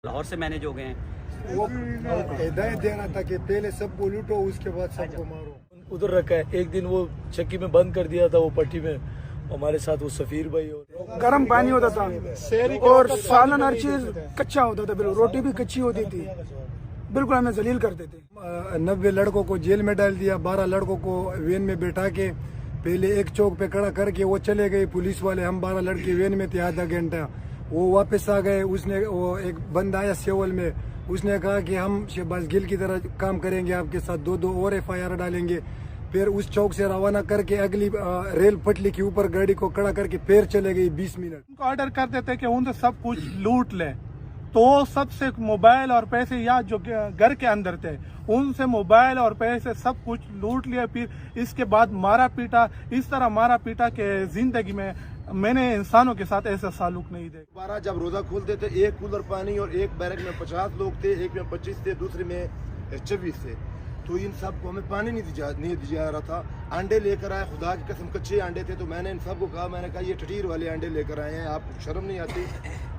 लाहौर से मैनेज हो गए हैं। वो हिदायत देना था कि पहले सबको लूटो उसके बाद सबको मारो। उधर रखा है। एक दिन वो चक्की में बंद कर दिया था, वो पट्टी में हमारे साथ वो सफीर भाई और गर्म पानी होता था और सालन हर चीज कच्चा होता था, बिल्कुल रोटी भी कच्ची होती थी, बिल्कुल हमें जलील करते थे। 90 लड़कों को जेल में डाल दिया, 12 लड़कों को वैन में बैठा के पहले एक चौक पे खड़ा करके वो चले गए पुलिस वाले। हम 12 लड़के वैन में थे, आधा घंटा वो वापस आ गए। उसने वो एक बंद आया सेवल में, उसने कहा कि हम शहबाज गिल की तरह काम करेंगे आपके साथ, 2 और FIR डालेंगे। फिर उस चौक से रवाना करके अगली रेल पटली के ऊपर गाड़ी को खड़ा करके फिर चले गई 20 मिनट। उनको ऑर्डर कर देते कि उनसे सब कुछ लूट ले, तो सबसे मोबाइल और पैसे या जो घर के अंदर थे उनसे मोबाइल और पैसे सब कुछ लूट लिया। फिर इसके बाद मारा पीटा, इस तरह मारा पीटा कि जिंदगी में मैंने इंसानों के साथ ऐसा सालूक नहीं देखा। 12 जब रोजा खोलते थे, एक कूलर पानी और एक बैरक में 50 लोग थे, एक में 25 थे, दूसरे में 26 थे। तो इन सब को हमें पानी नहीं दिया जा रहा था। अंडे लेकर आए, खुदा की कसम कच्चे अंडे थे। तो मैंने इन सबको कहा, मैंने कहा ये ठठीर वाले अंडे लेकर आए हैं, आपको शर्म नहीं आती?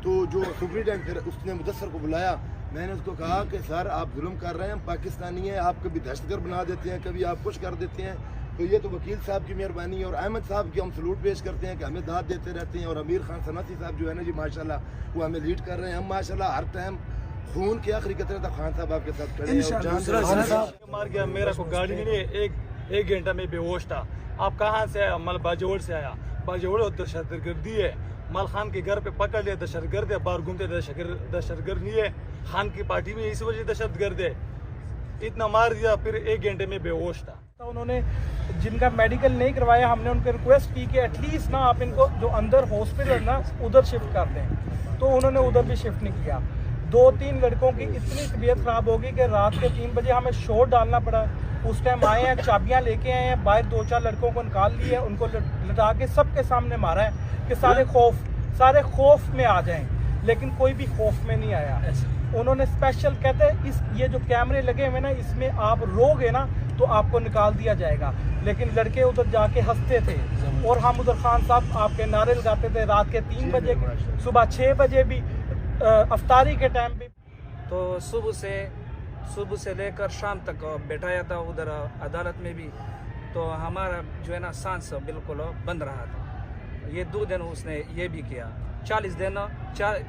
तो जो सुप्रीटेंडेंट फिर उसने मुदस्सर को बुलाया, मैंने उसको कहा कि सर आप जुल्म कर रहे हैं, हम पाकिस्तानी हैं, आप कभी दहशतगर्द बना देते हैं, कभी आप कुछ कर देते हैं। तो ये तो वकील साहब की मेहरबानी है और अहमद साहब की हम सलूट पेश करते हैं कि हमें दाद देते रहते हैं। और अमीर खान सनाती साहब जो है ना जी, माशाल्लाह वो हमें लीड कर रहे हैं। हम माशाल्लाह हर टाइम खून के आखिरी कतरे तक खान साहब आपके साथ खड़े हैं। मार गया मेरा को गाड़ी में नहीं, एक घंटा में बेहोश था। आप कहाँ से आया? मल बाजोड़ से आया। बाजोड़ दहशतगर्दी है, मल खान के घर पे पकड़ लिया, दहशतगर्द है, बाहर घूमते दहशतगर्द नहीं है, खान की पार्टी में इस वजह दहशतगर्द है। इतना मार दिया, फिर 1 घंटे में बेहोश था। तो उन्होंने जिनका मेडिकल नहीं करवाया, हमने उनको रिक्वेस्ट की कि एटलीस्ट ना आप इनको जो अंदर हॉस्पिटल ना उधर शिफ्ट कर दें, तो उन्होंने उधर भी शिफ्ट नहीं किया। 2-3 लड़कों की इतनी तबीयत खराब होगी कि रात के 3 बजे हमें शोर डालना पड़ा। उस टाइम आए हैं, चाबियां लेके आए हैं, बाहर 2-4 लड़कों को निकाल लिए, उनको लटा के सबके सामने मारा है कि सारे खौफ में आ जाएं, लेकिन कोई भी खौफ में नहीं आया। उन्होंने स्पेशल कहते हैं ये जो कैमरे लगे हुए ना, इसमें आप रोगे ना तो आपको निकाल दिया जाएगा। लेकिन लड़के उधर जाके हंसते थे और हम उधर खान साहब आपके नारे लगाते थे रात के 3 बजे, सुबह 6 बजे भी, अफ्तारी के टाइम भी। तो सुबह से लेकर शाम तक बैठाया था उधर अदालत में भी। तो हमारा जो है ना सांस बिल्कुल बंद रहा था। ये 2 दिन उसने ये भी किया, 40 दिन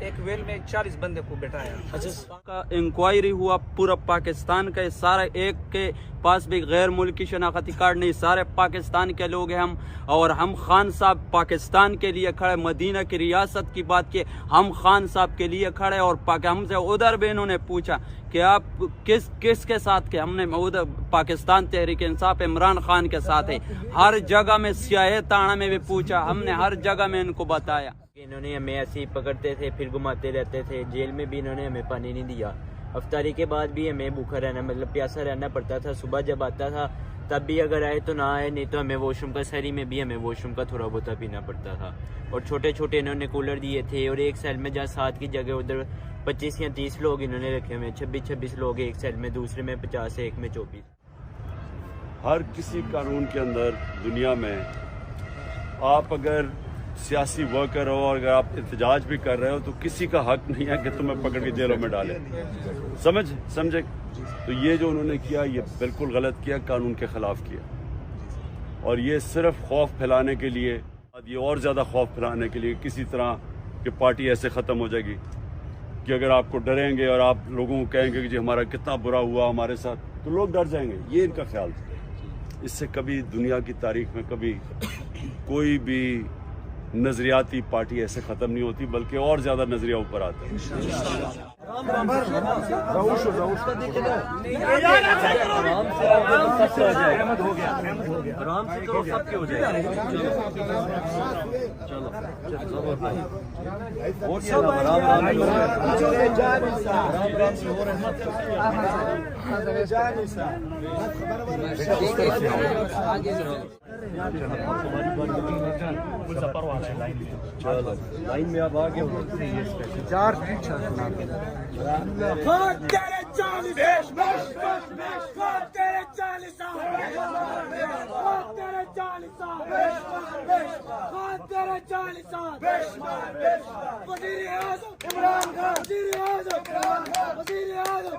एक वेल में 40 बंदे को बैठाया। अच्छा, इंक्वायरी हुआ पूरा पाकिस्तान का, सारा एक के पास भी गैर मुल्की शनाख्ती कार्ड नहीं, सारे पाकिस्तान के लोग हैं हम। और हम खान साहब पाकिस्तान के लिए खड़े, मदीना की रियासत की बात की, हम खान साहब के लिए खड़े। और हमसे उधर भी इन्होंने पूछा कि आप किसके साथ के? हमने उधर पाकिस्तान तहरीक इंसाफ इमरान खान के साथ है। हर जगह में सियाह ताना में भी पूछा, हमने हर जगह में इनको बताया। इन्होंने हमें ऐसे ही पकड़ते थे, फिर घुमाते रहते थे। जेल में भी इन्होंने हमें पानी नहीं दिया। अफ्तारी के बाद भी हमें भूखा रहना, मतलब प्यासा रहना पड़ता था। सुबह जब आता था तब भी अगर आए तो ना आए, नहीं तो हमें वॉशरूम का, शहरी में भी हमें वॉशरूम का थोड़ा बहुत पीना पड़ता था। और छोटे छोटे इन्होंने कूलर दिए थे। और एक सेल में जहाँ 7 की जगह उधर 25 या 30 लोग इन्होंने रखे हुए, 26 लोग एक सेल में, दूसरे में 50 है, एक में 24। हर किसी कानून के अंदर दुनिया में आप अगर सियासी वर्कर हो और अगर आप एहतजाज भी कर रहे हो तो किसी का हक नहीं है कि तुम्हें पकड़ के जेलों में डाले। समझे? तो ये जो उन्होंने किया ये बिल्कुल गलत किया, कानून के खिलाफ किया। और ये सिर्फ खौफ फैलाने के लिए, ये और ज़्यादा खौफ फैलाने के लिए किसी तरह की पार्टी ऐसे ख़त्म हो जाएगी कि अगर आपको डरेंगे और आप लोगों को कहेंगे कि जी हमारा कितना बुरा हुआ हमारे साथ, तो लोग डर जाएंगे। ये इनका ख्याल था। इससे कभी दुनिया की तारीख में कभी कोई भी नजरियाती पार्टी ऐसे खत्म नहीं होती, बल्कि और ज्यादा नजरिया ऊपर आता है। लाइन में आप आगे 4 फीट 40 खान तेरे 40 साल, खान तेरे 40 साल, खान तेरे 40 साल। वज़ीर-ए-आज़म इमरान खान, वज़ीर-ए-आज़म, वज़ीर-ए-आज़म